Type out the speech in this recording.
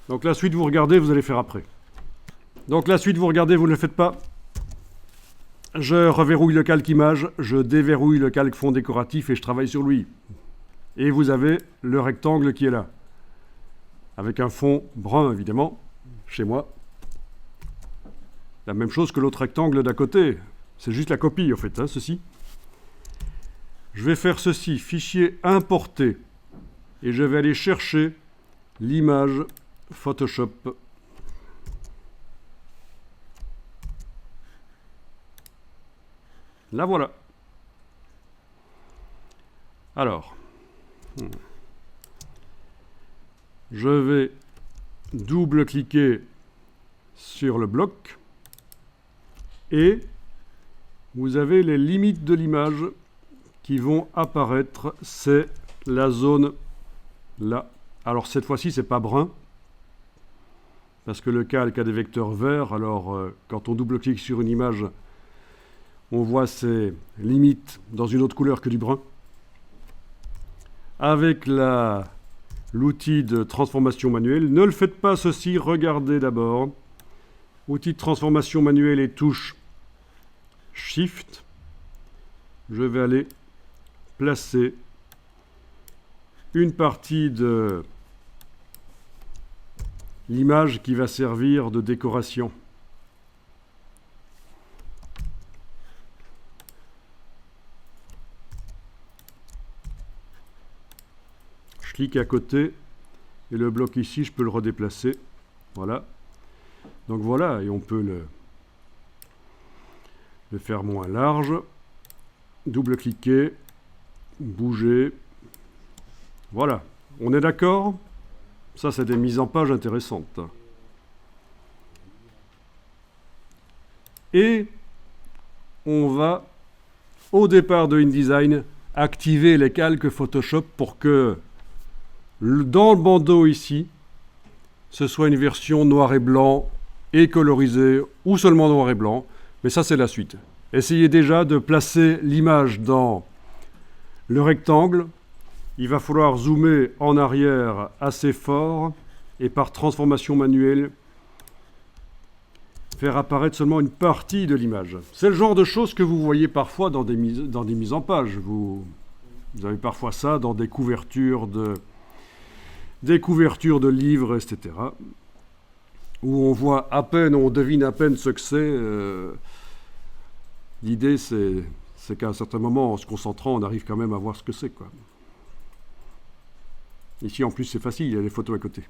Donc la suite, vous regardez, vous allez faire après. Donc la suite, vous regardez, vous ne le faites pas. Je reverrouille le calque image, je déverrouille le calque fond décoratif et je travaille sur lui. Et vous avez le rectangle qui est là. Avec un fond brun, évidemment, chez moi. La même chose que l'autre rectangle d'à côté. C'est juste la copie, en fait, hein, ceci. Je vais faire ceci, fichier importer. Et je vais aller chercher l'image Photoshop. La voilà. Alors, je vais double-cliquer sur le bloc et vous avez les limites de l'image qui vont apparaître. C'est la zone là. Alors cette fois-ci, c'est pas brun parce que le calque a des vecteurs verts. Alors quand on double-clique sur une image, on voit ses limites dans une autre couleur que du brun. Avec l'outil de transformation manuelle, ne le faites pas ceci, regardez d'abord. Outil de transformation manuelle et touche Shift. Je vais aller placer une partie de l'image qui va servir de décoration. Je clique à côté et le bloc ici, je peux le redéplacer. Voilà. Donc voilà, et on peut le faire moins large. Double-cliquer, bouger. Voilà. On est d'accord? Ça, c'est des mises en page intéressantes. Et on va, au départ de InDesign, activer les calques Photoshop pour que dans le bandeau ici, ce soit une version noir et blanc et colorisée ou seulement noir et blanc. Mais ça, c'est la suite. Essayez déjà de placer l'image dans le rectangle. Il va falloir zoomer en arrière assez fort et par transformation manuelle, faire apparaître seulement une partie de l'image. C'est le genre de choses que vous voyez parfois dans des mises en page. Vous avez parfois ça dans des couvertures de livres, etc. Où on voit à peine, on devine à peine ce que c'est. L'idée, c'est qu'à un certain moment, en se concentrant, on arrive quand même à voir ce que c'est, quoi. Ici, en plus, c'est facile, il y a les photos à côté.